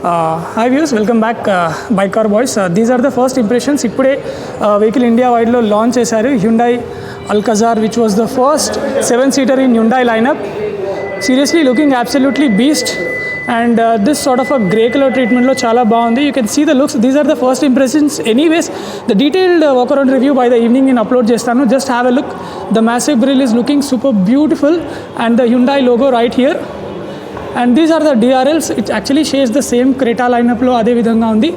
Hi viewers, welcome back Bike Car Boys. These are the first impressions. ఇప్పుడే vehicle India వైడ్లో launch చేశారు Hyundai Alcazar, which was the first 7-seater in Hyundai lineup. Seriously looking absolutely beast, and this sort of a grey color treatment lo chala baagundi. You can see the looks. These are the first impressions. Anyways, the detailed walk around review by the evening in upload chestanu. Just have a look. The massive grille is looking super beautiful, and the Hyundai logo right here. And these are the DRLs. It actually shares the same Creta lineup lo ade vidhanga undi.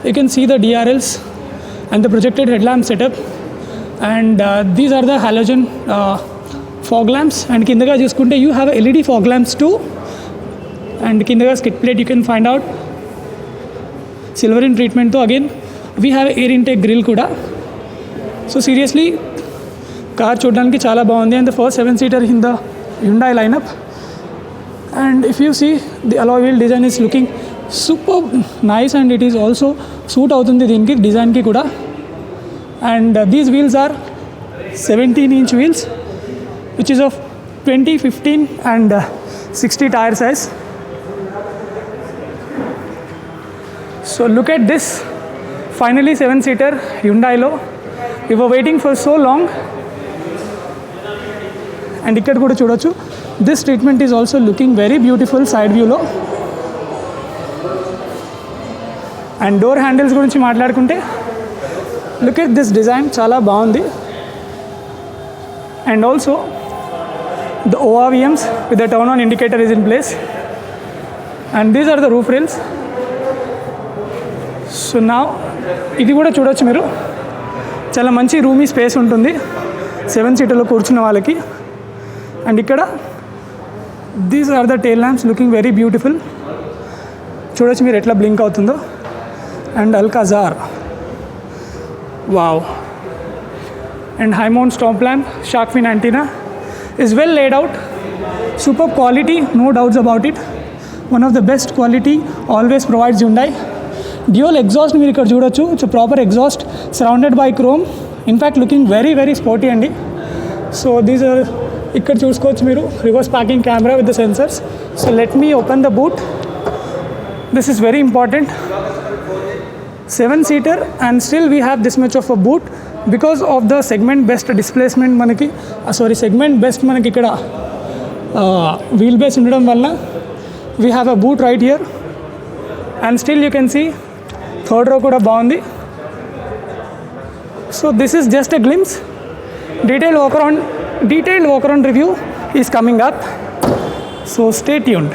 You can see the DRLs and the projected headlamp setup, and these are the halogen fog lamps. And kindaga chuskunte you have LED fog lamps too, and kindaga skid plate you can find out silvering treatment tho. Again we have air intake grill kuda. So seriously car చూడడానికి చాలా బాగుంది, and the first 7-seater in the Hyundai lineup. And if you see, the alloy wheel design is looking super nice, and it is also suit అవుతుంది దీనికి డిజైన్కి కూడా. And these wheels are 17-inch wheels, which is of 20, 15 and 60 tire size. So look at this, finally 7-seater Hyundai lo. We were waiting for so long. And ఇక్కడ కూడా చూడొచ్చు, this treatment is also looking very beautiful side view లో. And door handles గురించి మాట్లాడుకుంటే look at this design, చాలా బాగుంది. And also the ORVMs with the turn on indicator is in place, and these are the roof rails. So now ఇది కూడా చూడొచ్చు మీరు, చాలా మంచి రూమీ స్పేస్ ఉంటుంది 7-seaterలో కూర్చున్న వాళ్ళకి. అండ్ ఇక్కడ these are the tail lamps looking very beautiful. చూడొచ్చు మీరు ఎట్లా బ్లింక్ అవుతుందో. And Alcazar, wow. And high mount stop lamp, shark fin antenna is well laid out. Superb quality, no doubts about it. One of the best quality always provides Hyundai. Dual exhaust మీరు ఇక్కడ చూడొచ్చు. It's proper exhaust surrounded by chrome. In fact looking very very sporty అండి. So these are, ఇక్కడ చూసుకోవచ్చు మీరు reverse parking camera with the sensors. So let me open the boot. This is very important. 7-seater and still we have this much of a boot because of the segment best displacement మనకి segment best మనకి ఇక్కడ wheel base ఉండడం వల్ల we have a boot right here. And still you can see third row కూడా బాగుంది. So this is just a glimpse. Detailed walk around review is coming up, so stay tuned.